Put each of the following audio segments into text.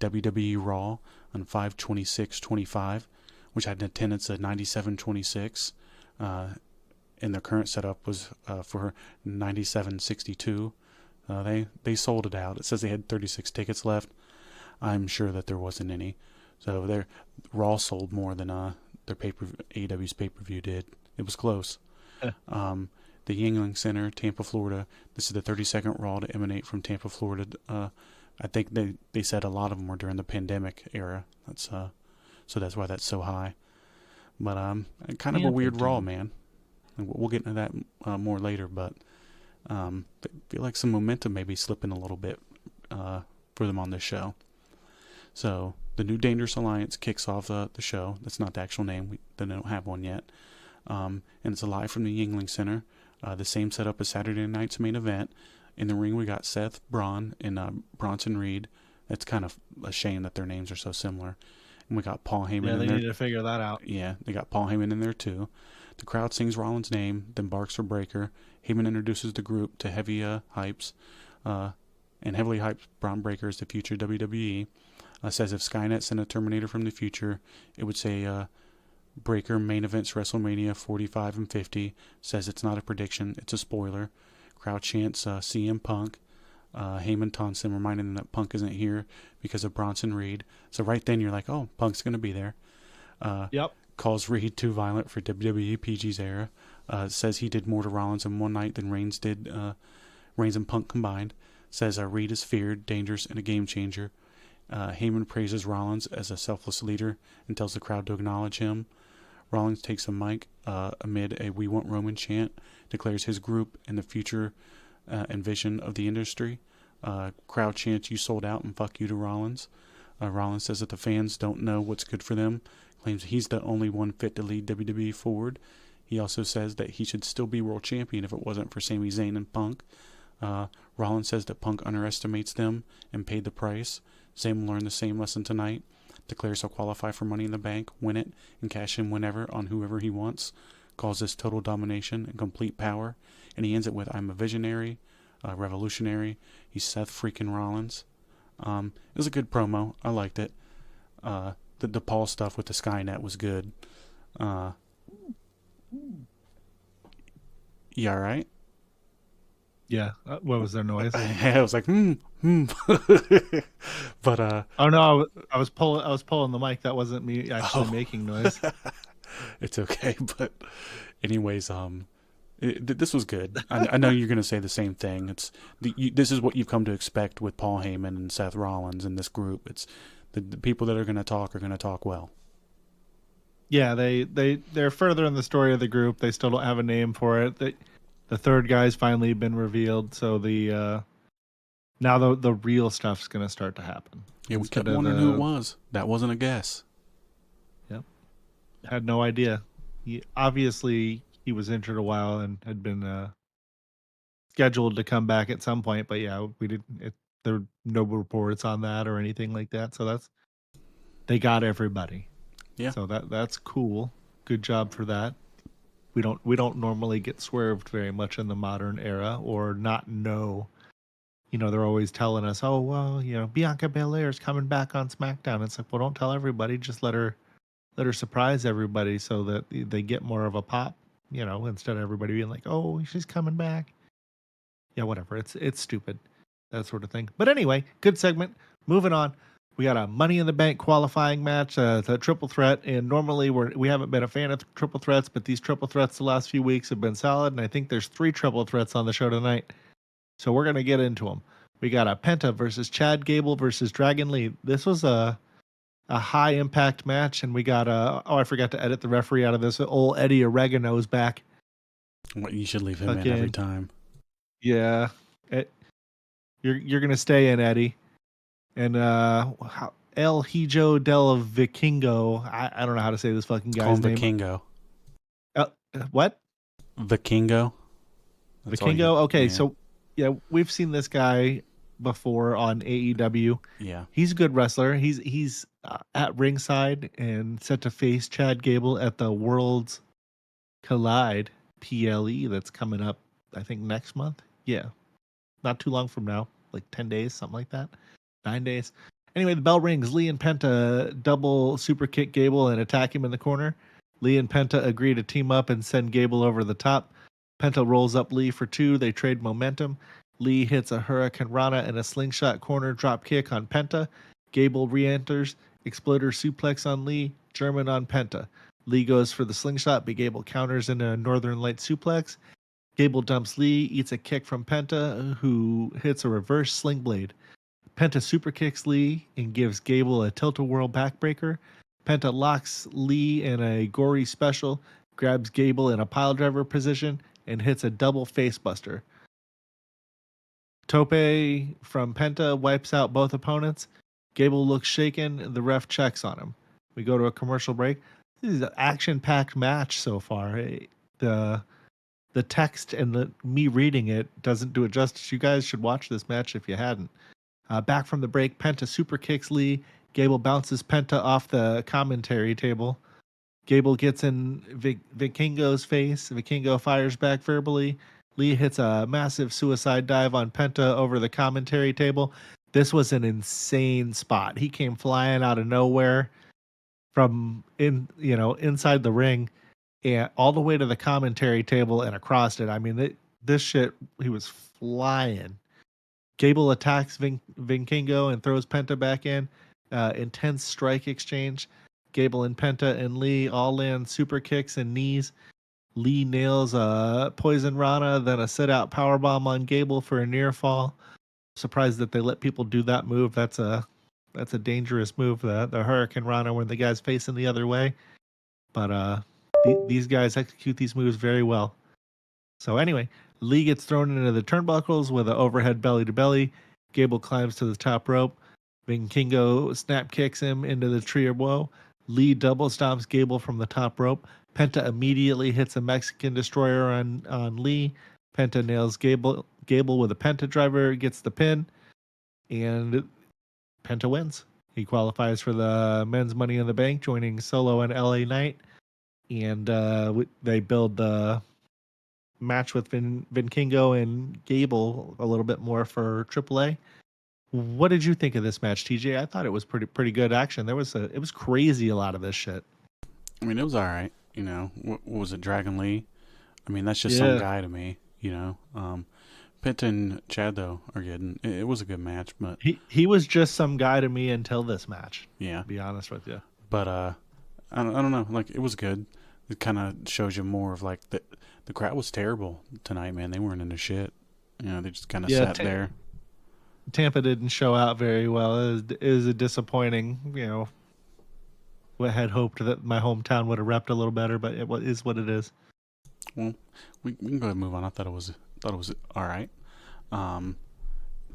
WWE Raw on 5/26/25, which had an attendance of 9726. And their current setup was for 9762. They sold it out. It says they had 36 tickets left. I'm sure that there wasn't any. So their Raw sold more than their AEW's pay-per-view did. It was close. The Yuengling Center, Tampa, Florida. This is the 32nd Raw to emanate from Tampa, Florida. I think they said a lot of them were during the pandemic era. So that's why that's so high. But kind of a weird Raw, man. And we'll get into that more later. But I feel like some momentum may be slipping a little bit for them on this show. So the New Dangerous Alliance kicks off the show. That's not the actual name. They don't have one yet. And it's live from the Yuengling Center. The same setup as Saturday night's main event. In the ring, we got Seth, Braun, and Bronson Reed. It's kind of a shame that their names are so similar. And we got Paul Heyman in there. Yeah, they need to figure that out. Yeah, they got Paul Heyman in there too. The crowd sings Rollins' name, then barks for Breaker. Heyman introduces the group to heavy hypes. And heavily hyped Braun Breaker as the future WWE. Says if Skynet sent a Terminator from the future, it would say Breaker main events WrestleMania 45 and 50. Says it's not a prediction, it's a spoiler. Crowd chants CM Punk. Heyman taunts him, reminding them that Punk isn't here because of Bronson Reed. So right then you're like, oh, Punk's going to be there. Yep. Calls Reed too violent for WWE PG's era. Says he did more to Rollins in one night than Reigns and Punk combined. Says Reed is feared, dangerous, and a game changer. Heyman praises Rollins as a selfless leader and tells the crowd to acknowledge him. Rollins takes a mic amid a "We Want Roman" chant, declares his group and the future and vision of the industry. Crowd chants "You sold out" and "Fuck you" to Rollins. Rollins says that the fans don't know what's good for them, claims he's the only one fit to lead WWE forward. He also says that he should still be world champion if it wasn't for Sami Zayn and Punk. Rollins says that Punk underestimates them and paid the price. Zayn will learn the same lesson tonight. Declares he'll qualify for Money in the Bank, win it, and cash in whenever on whoever he wants. Calls this total domination and complete power. And he ends it with, I'm a visionary, revolutionary. He's Seth freaking Rollins. It was a good promo. I liked it. The Paul stuff with the Skynet was good. You all right? Yeah. What was their noise? I was like, But oh no, I was pulling the mic. That wasn't me actually making noise. It's okay. But anyways, this was good. I know you're going to say the same thing. This is what you've come to expect with Paul Heyman and Seth Rollins in this group. It's the people that are going to talk well. Yeah, they're further in the story of the group. They still don't have a name for it. The third guy's finally been revealed, so now the real stuff's going to start to happen. Yeah, we kept wondering who it was. That wasn't a guess. Yep. Had no idea. He was injured a while and had been scheduled to come back at some point, but yeah, we didn't. There were no reports on that or anything like that. So they got everybody. Yeah. So that's cool. Good job for that. We don't normally get swerved very much in the modern era or not know. They're always telling us, oh, well, Bianca Belair's coming back on SmackDown. It's like, well, don't tell everybody. Just let her surprise everybody so that they get more of a pop, instead of everybody being like, oh, she's coming back. Yeah, whatever. It's stupid, that sort of thing. But anyway, good segment. Moving on. We got a Money in the Bank qualifying match, the triple threat, and normally we haven't been a fan of triple threats, but these triple threats the last few weeks have been solid, and I think there's 3 triple threats on the show tonight, so we're going to get into them. We got a Penta versus Chad Gable versus Dragon Lee. This was a high-impact match, and we got I forgot to edit the referee out of this. Old Eddie Oregano's back. What, you should leave him in every time. Yeah. You're going to stay in, Eddie. And El Hijo del Vikingo. I don't know how to say this fucking guy's name. Vikingo. What? Vikingo. Vikingo? Okay, so yeah, we've seen this guy before on AEW. Yeah. He's a good wrestler. He's at ringside and set to face Chad Gable at the Worlds Collide PLE that's coming up, I think, next month. Yeah. Not too long from now. Like 10 days, something like that. 9 days. Anyway, the bell rings. Lee and Penta double super kick Gable and attack him in the corner. Lee and Penta agree to team up and send Gable over the top. Penta rolls up Lee for 2. They trade momentum. Lee hits a Hurricane Rana and a slingshot corner drop kick on Penta. Gable re-enters. Exploder suplex on Lee. German on Penta. Lee goes for the slingshot, but Gable counters in a Northern Light suplex. Gable dumps Lee, eats a kick from Penta, who hits a reverse sling blade. Penta super kicks Lee and gives Gable a tilt-a-whirl backbreaker. Penta locks Lee in a gory special, grabs Gable in a piledriver position, and hits a double facebuster. Tope from Penta wipes out both opponents. Gable looks shaken. The ref checks on him. We go to a commercial break. This is an action-packed match so far. The text and me reading it doesn't do it justice. You guys should watch this match if you hadn't. Back from the break, Penta super kicks Lee. Gable bounces Penta off the commentary table. Gable gets in Vikingo's face. Vikingo fires back verbally. Lee hits a massive suicide dive on Penta over the commentary table. This was an insane spot. He came flying out of nowhere from inside the ring and all the way to the commentary table and across it. I mean, this shit, he was flying. Gable attacks Vikingo and throws Penta back in. Intense strike exchange. Gable and Penta and Lee all land super kicks and knees. Lee nails a Poison Rana, then a sit-out powerbomb on Gable for a near fall. Surprised that they let people do that move. That's a dangerous move, the Hurricane Rana when the guy's facing the other way. But these guys execute these moves very well. So anyway, Lee gets thrown into the turnbuckles with an overhead belly-to-belly. Gable climbs to the top rope. Vikingo snap kicks him into the tree of woe. Lee double stomps Gable from the top rope. Penta immediately hits a Mexican destroyer on Lee. Penta nails Gable with a Penta driver, gets the pin, and Penta wins. He qualifies for the men's Money in the Bank, joining Solo and LA Knight. And they build the match with Vikingo and Gable a little bit more for AAA. What did you think of this match, TJ? I thought it was pretty good action. It was crazy, a lot of this shit. I mean, it was all right. What was it, Dragon Lee? I mean, that's just some guy to me. Penta and Chad though are good. It was a good match, but he was just some guy to me until this match. Yeah, to be honest with you. But I don't know. Like, it was good. It kind of shows you more of like the crowd was terrible tonight, man. They weren't into shit. They just kind of sat there. Tampa didn't show out very well. It was a disappointing. I had hoped that my hometown would have repped a little better, but it is what it is. Well, we can go ahead and move on. I thought it was all right.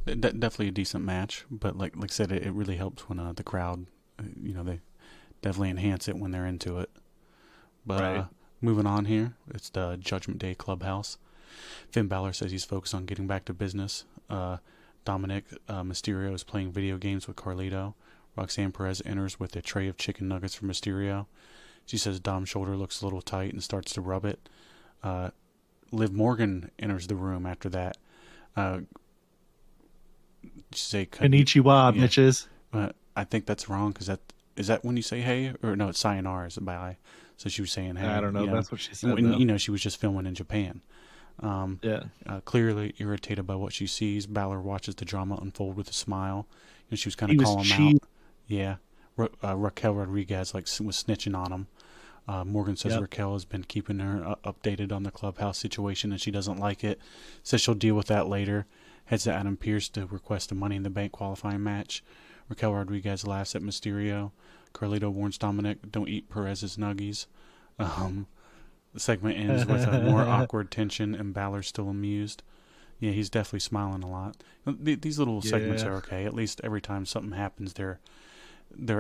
Definitely a decent match, but like I said, it really helps when the crowd, they definitely enhance it when they're into it. But right. Moving on here, it's the Judgment Day Clubhouse. Finn Balor says he's focused on getting back to business. Dominic Mysterio is playing video games with Carlito. Roxanne Perez enters with a tray of chicken nuggets for Mysterio. She says Dom's shoulder looks a little tight and starts to rub it. Liv Morgan enters the room after that. Say Konnichiwa, bitches. I think that's wrong, because is that when you say hey? Or no, it's sayonara, is it bye? So she was saying hey. I don't know. That's what she said. She was just filming in Japan. Clearly irritated by what she sees, Balor watches the drama unfold with a smile. She was kind of calling him out. Yeah. Raquel Rodriguez was snitching on him. Morgan says Raquel has been keeping her updated on the clubhouse situation and she doesn't like it. Says she'll deal with that later. Heads to Adam Pearce to request a Money in the Bank qualifying match. Raquel Rodriguez laughs at Mysterio. Carlito warns Dominic, don't eat Perez's nuggies. The segment ends with a more awkward tension and Balor still amused. Yeah, he's definitely smiling a lot. These little segments are okay. At least every time something happens, they're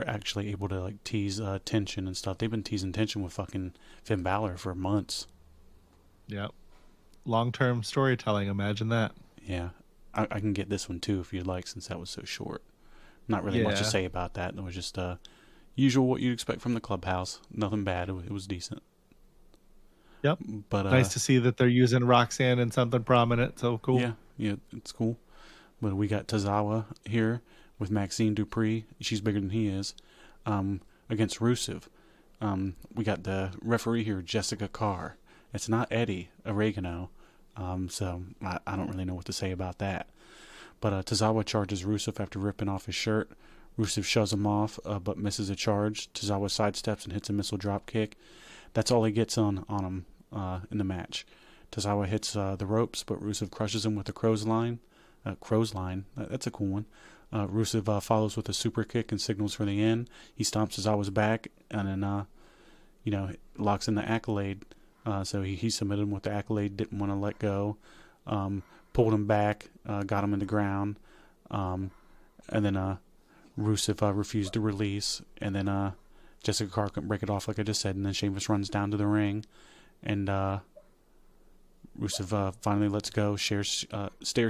actually able to tease tension and stuff. They've been teasing tension with fucking Finn Balor for months. Yep. Long-term storytelling, imagine that. Yeah. I can get this one too if you'd like, since that was so short. Not really much to say about that. It was just usual what you'd expect from the clubhouse. Nothing bad. It was decent. Yep. But nice to see that they're using Roxanne in something prominent. So cool. Yeah, it's cool. But we got Tozawa here with Maxine Dupree. She's bigger than he is. Against Rusev. We got the referee here, Jessica Carr. It's not Eddie Oregano. So I don't really know what to say about that. But Tozawa charges Rusev after ripping off his shirt. Rusev shoves him off, but misses a charge. Tozawa sidesteps and hits a missile drop kick. That's all he gets on him in the match. Tozawa hits the ropes, but Rusev crushes him with a crow's line. That's a cool one. Rusev follows with a super kick and signals for the end. He stomps Tozawa's back and then, locks in the accolade. So he submitted him with the accolade, didn't want to let go. Pulled him back, got him in the ground. And then Rusev refused to release. And then Jessica Carr couldn't break it off, like I just said. And then Sheamus runs down to the ring. And Rusev finally lets go, stares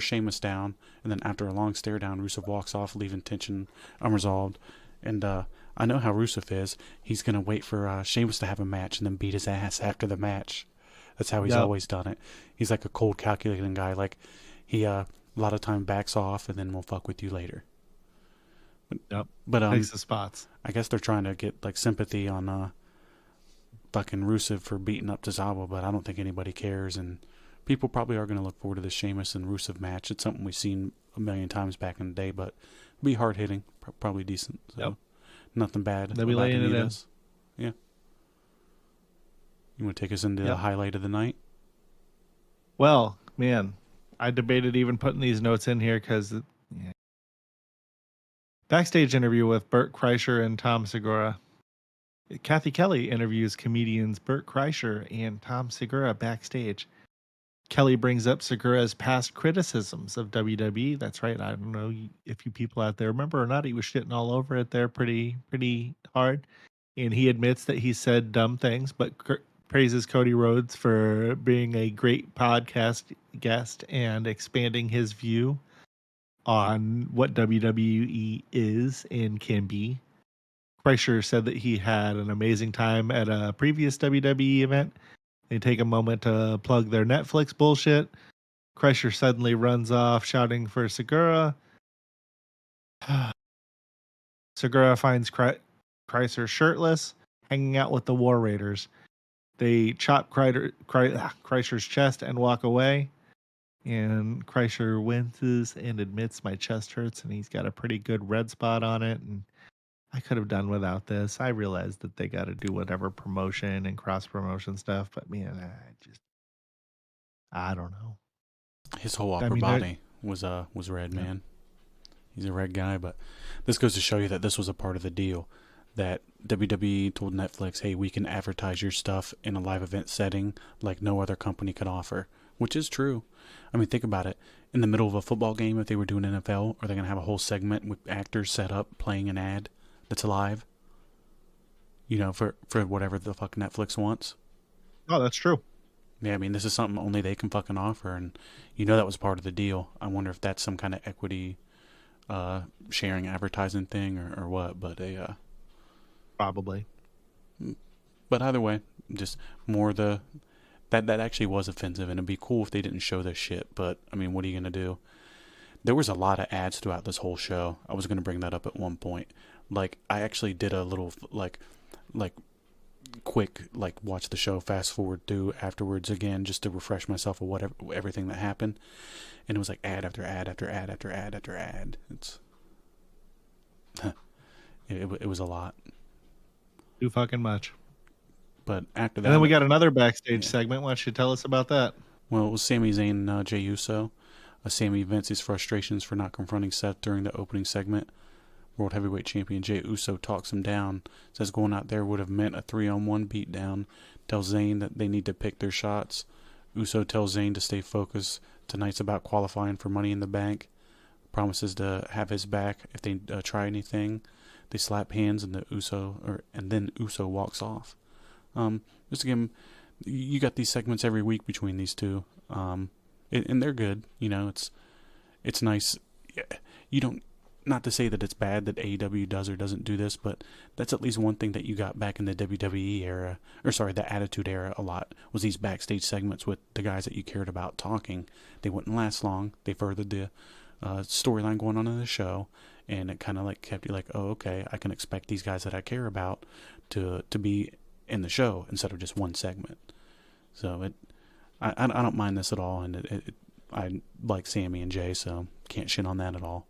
Sheamus down, and then after a long stare down, Rusev walks off, leaving tension unresolved. And I know how Rusev is. He's going to wait for Sheamus to have a match and then beat his ass after the match. That's how he's always done it. He's like a cold, calculating guy. Like, he a lot of time backs off, and then we'll fuck with you later. But takes the spots. I guess they're trying to get like sympathy on fucking Rusev for beating up Tozawa, but I don't think anybody cares, and people probably are going to look forward to the Sheamus and Rusev match. It's something we've seen a million times back in the day, but it'll be hard-hitting, probably decent. So nothing bad. They'll be laying it in. Yeah. You want to take us into the highlight of the night? Well, man, I debated even putting these notes in here because backstage interview with Bert Kreischer and Tom Segura. Kathy Kelly interviews comedians Bert Kreischer and Tom Segura backstage. Kelly brings up Segura's past criticisms of WWE. That's right. I don't know if you people out there remember or not. He was shitting all over it there pretty hard. And he admits that he said dumb things, but praises Cody Rhodes for being a great podcast guest and expanding his view on what WWE is and can be. Kreischer said that he had an amazing time at a previous WWE event. They take a moment to plug their Netflix bullshit. Kreischer suddenly runs off shouting for Segura. Segura finds Kreischer shirtless, hanging out with the War Raiders. They chop Kreischer's chest and walk away. And Kreischer winces and admits my chest hurts, and he's got a pretty good red spot on it. And I could have done without this. I realized that they got to do whatever promotion and cross-promotion stuff, but man, I don't know. His whole upper body was red, man. He's a red guy, but this goes to show you that this was a part of the deal. That WWE told Netflix, hey, we can advertise your stuff in a live event setting like no other company could offer, which is true. I mean, think about it. In the middle of a football game, if they were doing NFL, are they going to have a whole segment with actors set up playing an ad that's live? For whatever the fuck Netflix wants. Oh, that's true. Yeah, I mean, this is something only they can fucking offer, and that was part of the deal. I wonder if that's some kind of equity sharing advertising thing or what, but probably. But either way, just more that actually was offensive, and it'd be cool if they didn't show this shit, but I mean, what are you going to do? There was a lot of ads throughout this whole show. I was going to bring that up at one point. Like, I actually did a little, like quick, watch the show, fast forward through afterwards again, just to refresh myself of everything that happened. And it was like ad after ad after ad after ad after ad. It was a lot. Too fucking much. But after that... And then we got another backstage segment. Why don't you tell us about that? Well, it was Sami Zayn and Jey Uso. Sami vents his frustrations for not confronting Seth during the opening segment. World Heavyweight Champion Jey Uso talks him down, says going out there would have meant a 3-on-1 beatdown, tells Zayn that they need to pick their shots. Uso tells Zayn to stay focused. Tonight's about qualifying for Money in the Bank. Promises to have his back if they try anything. They slap hands and then Uso walks off. Just again, you got these segments every week between these two, and they're good. It's nice. You don't. Not to say that it's bad that AEW does or doesn't do this, but that's at least one thing that you got back in the WWE era, the Attitude Era a lot, was these backstage segments with the guys that you cared about talking. They wouldn't last long. They furthered the storyline going on in the show, and it kind of like kept you like, oh, okay, I can expect these guys that I care about to be in the show instead of just one segment. So I don't mind this at all, and I like Sammy and Jay, so can't shit on that at all.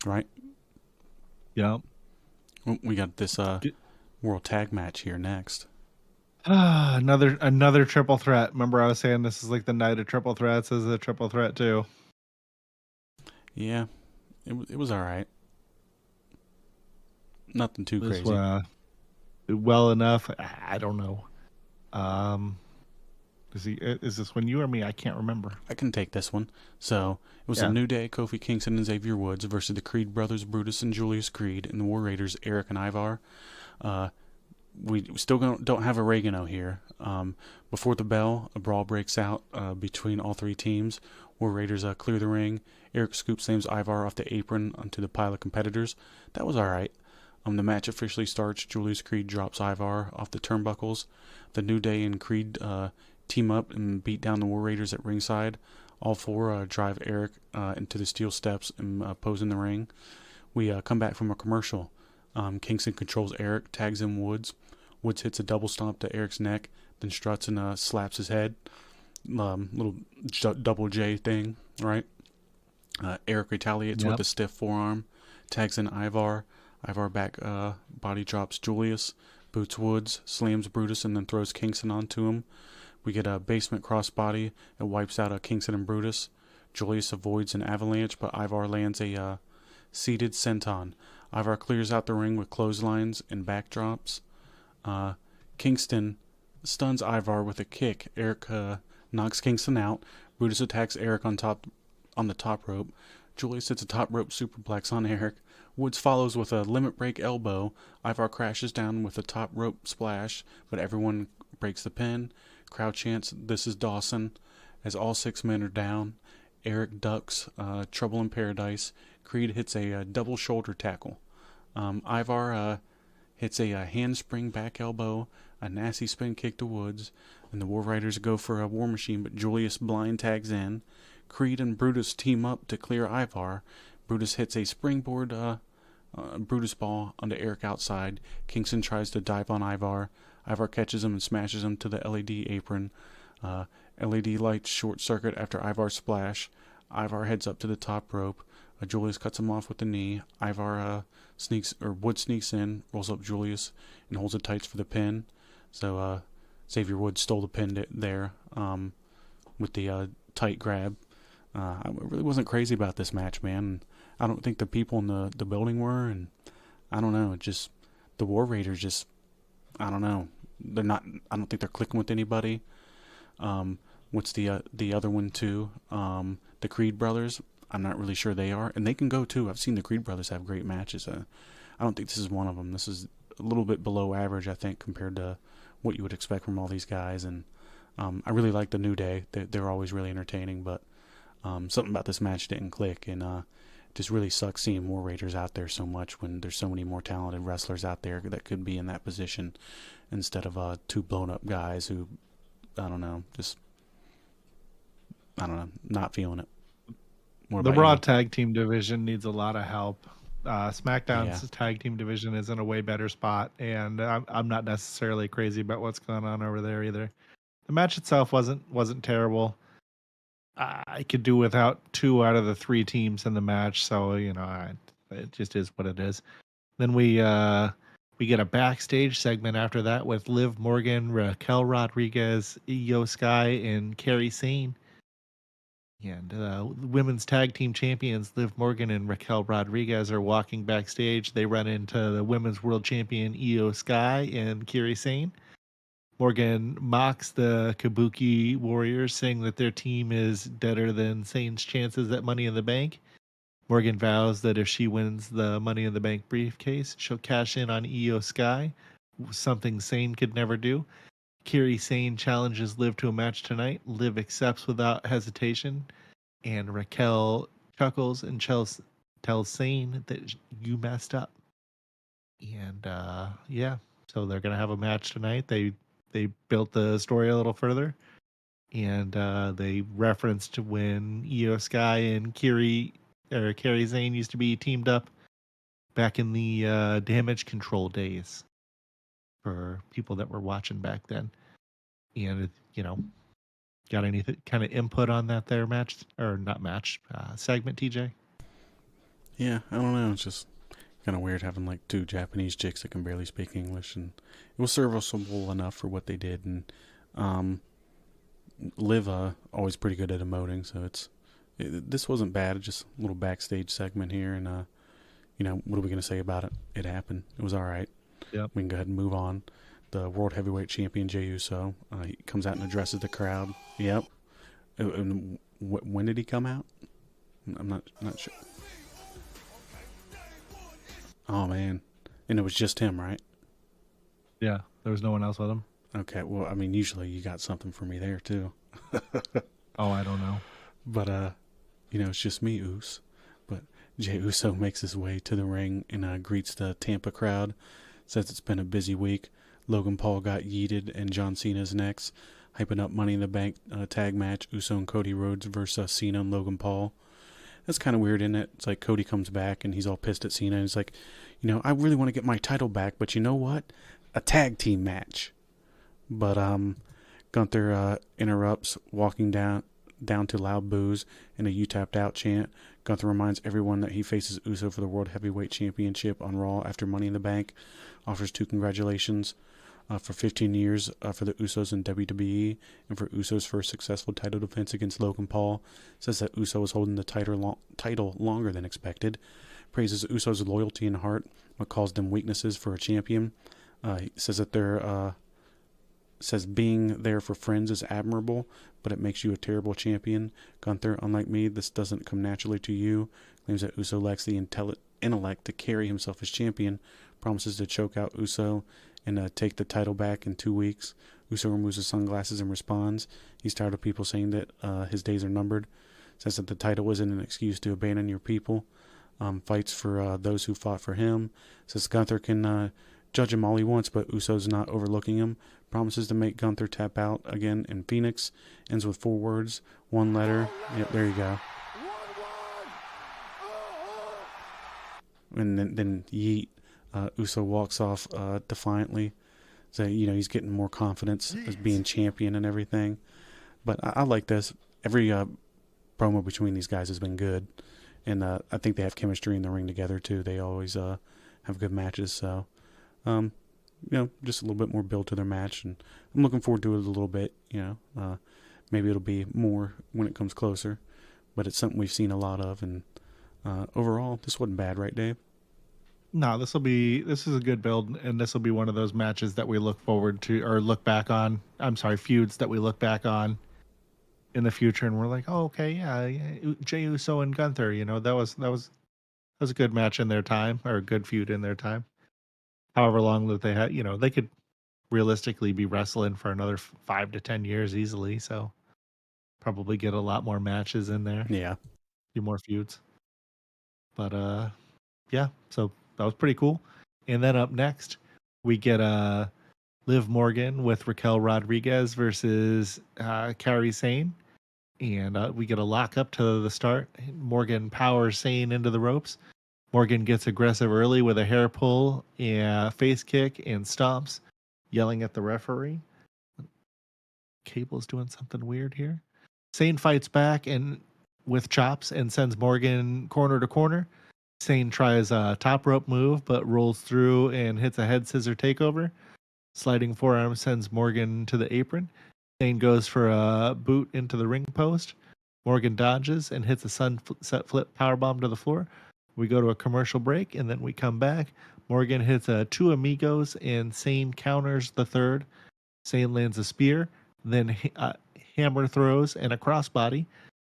Right? Yeah. We got this World Tag match here next. Another triple threat. Remember I was saying this is like the night of triple threats. This is a triple threat too. Yeah, it was all right. Nothing too crazy. Well enough. I don't know. Is this one you or me? I can't remember. I can take this one. So it was a New Day, Kofi Kingston and Xavier Woods versus the Creed brothers, Brutus and Julius Creed, and the War Raiders, Eric and Ivar. We still don't have oregano here. Before the bell, a brawl breaks out between all three teams. War Raiders clear the ring. Eric scoop slams Ivar off the apron onto the pile of competitors. That was all right. The match officially starts. Julius Creed drops Ivar off the turnbuckles. The New Day and Creed team up and beat down the War Raiders at ringside. All four drive Eric into the steel steps and pose in the ring. We come back from a commercial. Kingston controls Eric, tags in Woods. Woods hits a double stomp to Eric's neck, then struts and slaps his head. Little double J thing, right? Eric retaliates with a stiff forearm, tags in Ivar. Ivar back body drops Julius, boots Woods, slams Brutus, and then throws Kingston onto him. We get a basement crossbody that wipes out Kingston and Brutus. Julius avoids an avalanche, but Ivar lands a seated senton. Ivar clears out the ring with clotheslines and backdrops. Kingston stuns Ivar with a kick. Eric knocks Kingston out. Brutus attacks Eric on the top rope. Julius hits a top rope superplex on Eric. Woods follows with a limit break elbow. Ivar crashes down with a top rope splash, but everyone breaks the pin. Crowd chants, "This is Dawson," as all six men are down. Eric ducks Trouble in Paradise. Creed hits a double shoulder tackle. Ivar hits a handspring back elbow, a nasty spin kick to Woods, and the War Riders go for a War Machine, but Julius blind tags in. Creed and Brutus team up to clear Ivar. Brutus hits a springboard Brutus ball onto Eric outside. Kingston tries to dive on Ivar. Ivar catches him and smashes him to the LED apron. LED lights short circuit after Ivar's splash. Ivar heads up to the top rope. Julius cuts him off with the knee. Wood sneaks in, rolls up Julius, and holds it tight for the pin. So Xavier Woods stole the pin there with the tight grab. I really wasn't crazy about this match, man. I don't think the people in the building were, and I don't know. Just the War Raiders, just I don't know. They're not. I don't think they're clicking with anybody. What's the other one too? The Creed brothers. I'm not really sure they are, and they can go too. I've seen the Creed brothers have great matches. I don't think this is one of them. This is a little bit below average, I think, compared to what you would expect from all these guys. And I really like the New Day. They're always really entertaining, but something about this match didn't click, and it just really sucks seeing War Raiders out there so much when there's so many more talented wrestlers out there that could be in that position instead of two blown up guys who, I don't know, not feeling it. The Raw tag team division needs a lot of help. SmackDown's tag team division is in a way better spot, and I'm not necessarily crazy about what's going on over there either. The match itself wasn't terrible. I could do without 2 out of the 3 teams in the match, so it just is what it is. Then we get a backstage segment after that with Liv Morgan, Raquel Rodriguez, Io Sky, and Kairi Sane. And women's tag team champions Liv Morgan and Raquel Rodriguez are walking backstage. They run into the women's world champion Io Sky and Kairi Sane. Morgan mocks the Kabuki Warriors, saying that their team is better than Sane's chances at Money in the Bank. Morgan vows that if she wins the Money in the Bank briefcase, she'll cash in on Io Sky, something Sane could never do. Kairi Sane challenges Liv to a match tonight. Liv accepts without hesitation, and Raquel chuckles and tells Sane that you messed up. And so they're gonna have a match tonight. They built the story a little further, and they referenced when Io Sky and Kairi or Kairi Sane used to be teamed up back in the Damage Control days for people that were watching back then. And, got any kind of input on that there match, or not match, segment, TJ? Yeah, I don't know. It's just kind of weird having like two Japanese chicks that can barely speak English, and it was serviceable enough for what they did. And Liv always pretty good at emoting, so this wasn't bad. Just a little backstage segment here, and what are we gonna say about it? It happened. It was all right. Yep. We can go ahead and move on. The World Heavyweight Champion Jey Uso, he comes out and addresses the crowd. Yep. And when did he come out? I'm not sure. Oh man, and it was just him, right? Yeah, there was no one else with him. Okay, well, I mean, usually you got something for me there too. Oh, I don't know. But it's just me, Uso. But Jey Uso makes his way to the ring and greets the Tampa crowd. Says it's been a busy week. Logan Paul got yeeted and John Cena's next. Hyping up Money in the Bank tag match. Uso and Cody Rhodes versus Cena and Logan Paul. That's kind of weird, isn't it? It's like Cody comes back and he's all pissed at Cena. And he's like, I really want to get my title back, but you know what? A tag team match. But Gunther interrupts, walking down to loud boos and a "You tapped out" chant. Gunther reminds everyone that he faces Uso for the World Heavyweight Championship on Raw after Money in the Bank. Offers two congratulations for 15 years for the Usos in WWE and for Uso's first successful title defense against Logan Paul. Says that Uso was holding the title longer than expected. Praises Uso's loyalty and heart, but calls them weaknesses for a champion. He says that says being there for friends is admirable, but it makes you a terrible champion. Gunther, unlike me, this doesn't come naturally to you. Claims that Uso lacks the intellect to carry himself as champion. Promises to choke out Uso and take the title back in 2 weeks. Uso removes his sunglasses and responds. He's tired of people saying that his days are numbered. Says that the title isn't an excuse to abandon your people. Fights for those who fought for him. Says Gunther can judge him all he wants, but Uso's not overlooking him. Promises to make Gunther tap out again in Phoenix. Ends with 4 words, 1 letter. Yep, there you go. And then yeet. Uso walks off defiantly. So, he's getting more confidence as being champion and everything. But I like this. Every promo between these guys has been good. And I think they have chemistry in the ring together, too. They always have good matches. So, just a little bit more build to their match. And I'm looking forward to it a little bit, maybe it'll be more when it comes closer. But it's something we've seen a lot of. And overall, this wasn't bad, right, Dave? No, this is a good build, and this will be one of those matches that we look forward to, or look back on. I'm sorry, feuds that we look back on in the future, and we're like, oh, okay, yeah, Jey Uso and Gunther, that was a good match in their time, or a good feud in their time. However long that they had, they could realistically be wrestling for another 5 to 10 years easily, so probably get a lot more matches in there. Yeah, a few more feuds. But yeah, so that was pretty cool. And then up next, we get Liv Morgan with Raquel Rodriguez versus Kairi Sane. And we get a lock up to the start. Morgan powers Sane into the ropes. Morgan gets aggressive early with a hair pull, and face kick, and stomps, yelling at the referee. Cable's doing something weird here. Sane fights back and with chops and sends Morgan corner to corner. Sane tries a top rope move, but rolls through and hits a head scissor takeover. Sliding forearm sends Morgan to the apron. Sane goes for a boot into the ring post. Morgan dodges and hits a sunset flip powerbomb to the floor. We go to a commercial break, and then we come back. Morgan hits a 2 amigos, and Sane counters the third. Sane lands a spear, then hammer throws and a crossbody.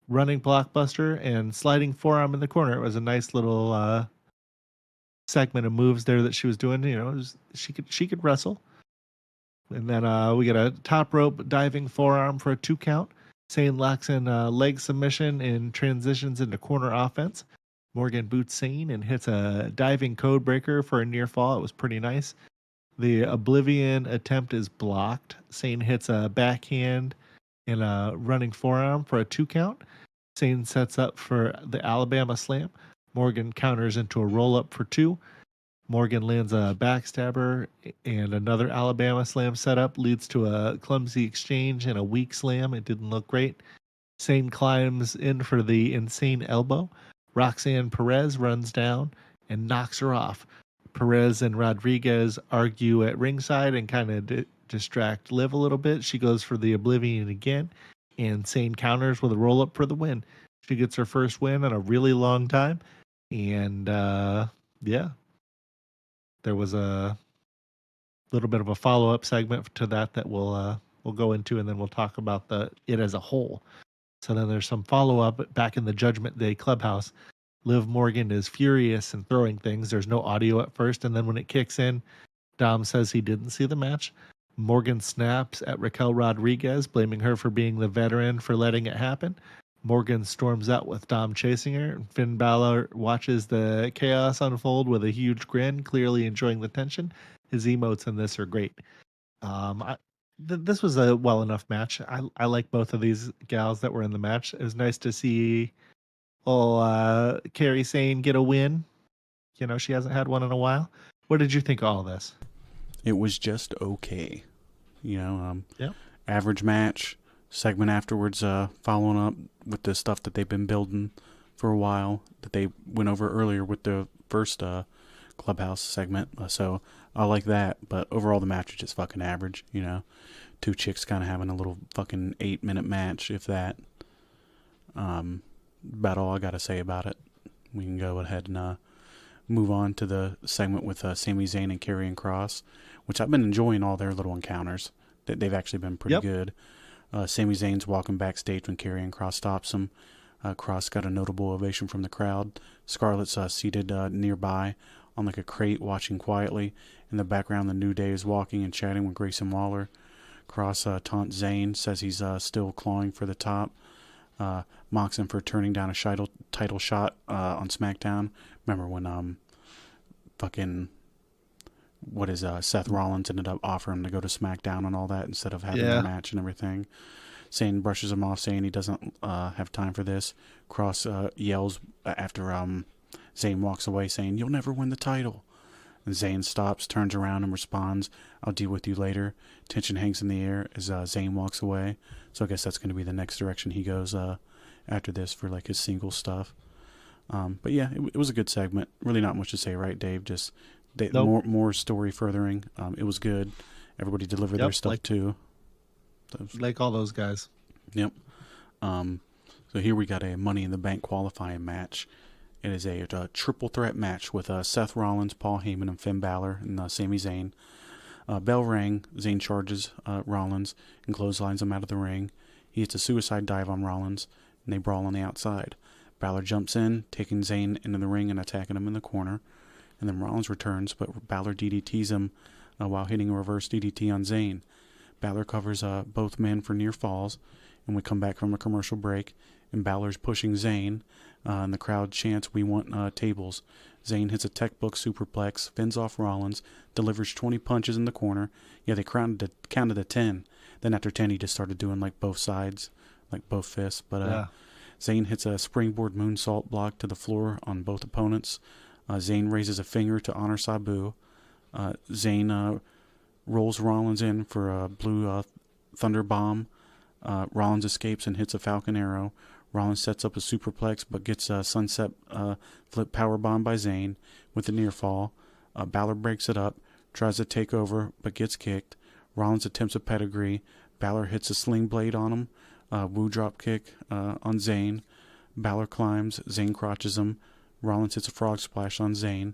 Running blockbuster and sliding forearm in the corner. It was a nice little segment of moves there that she was doing. She could wrestle. And then we get a top rope diving forearm for a 2 count. Sane locks in leg submission and transitions into corner offense. Morgan boots Sane and hits a diving code breaker for a near fall. It was pretty nice. The Oblivion attempt is blocked. Sane hits a backhand and a running forearm for a 2 count. Zayn sets up for the Alabama Slam. Morgan counters into a roll-up for 2. Morgan lands a backstabber, and another Alabama Slam setup leads to a clumsy exchange and a weak slam. It didn't look great. Zayn climbs in for the insane elbow. Roxanne Perez runs down and knocks her off. Perez and Rodriguez argue at ringside and kind of distract Liv a little bit. She goes for the Oblivion again, and Zayn counters with a roll-up for the win. She gets her first win in a really long time, and yeah, there was a little bit of a follow-up segment to that we'll go into, and then we'll talk about it as a whole. So then there's some follow-up back in the Judgment Day clubhouse. Liv Morgan is furious and throwing things. There's no audio at first, and then when it kicks in, Dom says he didn't see the match. Morgan snaps at Raquel Rodriguez, blaming her for being the veteran for letting it happen. Morgan storms out with Dom chasing her. Finn Balor watches the chaos unfold with a huge grin, clearly enjoying the tension. His emotes in this are great. This was a well enough match. I like both of these gals that were in the match. It was nice to see Kairi Sane get a win. You know, she hasn't had one in a while. What did you think of all this? It was just okay. You know, yeah. Average match. Segment afterwards, following up with the stuff that they've been building for a while that they went over earlier with the first clubhouse segment. So I like that, but overall the match is just fucking average. You know, 2 chicks kind of having a little fucking 8-minute match, if that. About all I gotta say about it. We can go ahead and move on to the segment with Sami Zayn and Karrion Kross, which I've been enjoying all their little encounters. They've actually been pretty good. Sami Zayn's walking backstage when Karrion Kross stops him. Kross got a notable ovation from the crowd. Scarlett's seated nearby on like a crate watching quietly. In the background, the New Day is walking and chatting with Grayson Waller. Kross taunts Zayn, says he's still clawing for the top. Mocks him for turning down a title shot on SmackDown. Remember when Seth Rollins ended up offering to go to SmackDown and all that instead of having a match and everything. Zayn brushes him off, saying he doesn't have time for this. Kross yells after Zayn walks away, saying, "You'll never win the title." And Zayn stops, turns around, and responds, "I'll deal with you later." Tension hangs in the air as Zayn walks away. So I guess that's going to be the next direction he goes after this for like his single stuff. But yeah, it was a good segment. Really not much to say, right, Dave? Just more story furthering. It was good. Everybody delivered their stuff too. Like all those guys. Yep. So here we got a Money in the Bank qualifying match. It is a triple threat match with Seth Rollins, Paul Heyman, and Finn Balor, and Sami Zayn. Bell rang. Zayn charges Rollins and clotheslines him out of the ring. He hits a suicide dive on Rollins, and they brawl on the outside. Balor jumps in, taking Zayn into the ring and attacking him in the corner. And then Rollins returns, but Balor DDTs him while hitting a reverse DDT on Zayn. Balor covers both men for near falls, and we come back from a commercial break, and Balor's pushing Zayn, and the crowd chants, "We want tables." Zayn hits a textbook superplex, fends off Rollins, delivers 20 punches in the corner. Yeah, they counted to 10. Then after 10, he just started doing like both sides, like both fists. But Zayn hits a springboard moonsault block to the floor on both opponents. Zayn raises a finger to honor Sabu. Zayn rolls Rollins in for a blue thunder bomb. Rollins escapes and hits a Falcon Arrow. Rollins sets up a superplex but gets a sunset flip powerbomb by Zayn with a near fall. Balor breaks it up, tries to take over but gets kicked. Rollins attempts a pedigree. Balor hits a sling blade on him. Woo drop kick on Zayn. Balor climbs. Zayn crotches him. Rollins hits a frog splash on Zayn.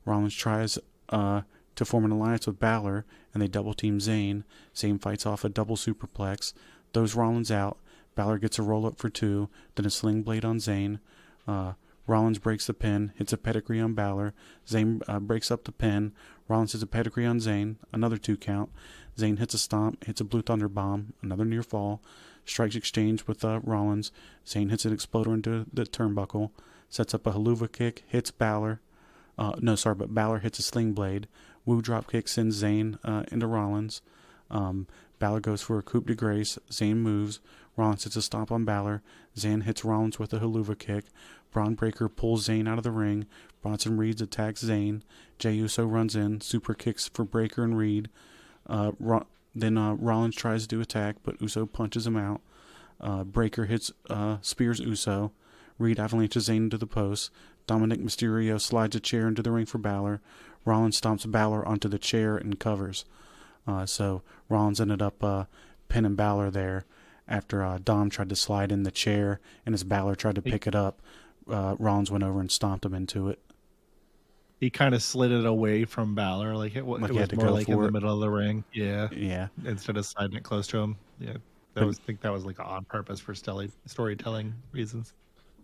Rollins tries to form an alliance with Balor, and they double team Zayn. Zayn fights off a double superplex, throws Rollins out. Balor gets a roll up for 2, then a sling blade on Zayn. Rollins breaks the pin, hits a pedigree on Balor. Zayn breaks up the pin. Rollins hits a pedigree on Zayn, another 2 count. Zayn hits a stomp, hits a blue thunder bomb, another near fall. Strikes exchange with Rollins. Zayn hits an exploder into the turnbuckle, sets up a haluva kick, hits Balor. Balor hits a sling blade. Woo drop kick sends Zayn into Rollins. Balor goes for a coup de grace. Zayn moves. Rollins hits a stomp on Balor. Zayn hits Rollins with a haluva kick. Braun Breaker pulls Zayn out of the ring. Bronson Reed attacks Zayn. Jey Uso runs in. Super kicks for Breaker and Reed. Then Rollins tries to attack, but Uso punches him out. Breaker spears Uso. Reed avalanches Zayn into the post. Dominic Mysterio slides a chair into the ring for Balor. Rollins stomps Balor onto the chair and covers. So Rollins ended up pinning Balor there after Dom tried to slide in the chair, and as Balor tried to pick it up, Rollins went over and stomped him into it. He kind of slid it away from Balor, like it was more like in the middle of the ring. Yeah. Instead of sliding it close to him. Yeah. I think that was like on purpose for storytelling reasons.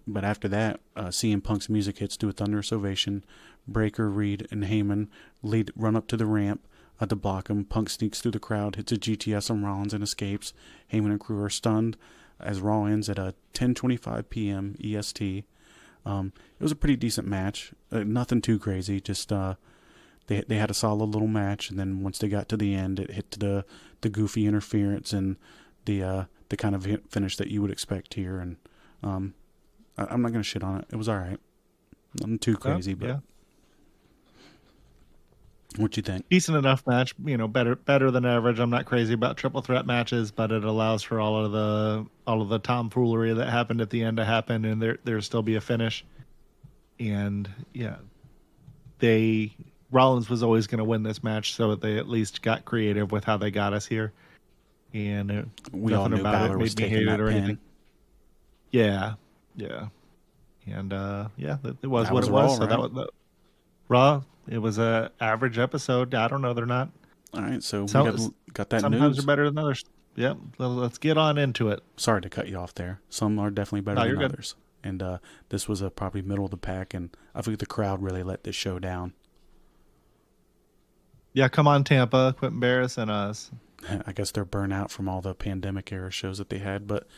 But after that, CM Punk's music hits to a thunderous ovation. Breaker, Reed, and Heyman run up to the ramp to block him. Punk sneaks through the crowd, hits a GTS on Rollins, and escapes. Heyman and crew are stunned as Raw ends at 10:25 p.m. EST. It was a pretty decent match. Nothing too crazy. Just they had a solid little match, and then once they got to the end, it hit to the goofy interference and the kind of finish that you would expect here. And I'm not gonna shit on it. It was all right. Nothing too crazy, but. Yeah. What you think? Decent enough match, better than average. I'm not crazy about triple threat matches, but it allows for all of the tomfoolery that happened at the end to happen, and there still be a finish. And yeah, Rollins was always going to win this match, so they at least got creative with how they got us here. And we all knew Balor was taking that pin. Yeah, and it was what it was. So that was Raw. It was a average episode. I don't know. They're not. All right, so we got that sometimes news. They're better than others. Yep. Let's get on into it. Sorry to cut you off there. Some are definitely better than others. And this was probably middle of the pack, and I think the crowd really let this show down. Yeah, come on, Tampa. Quit embarrassing us. I guess they're burnt out from all the pandemic era shows that they had, but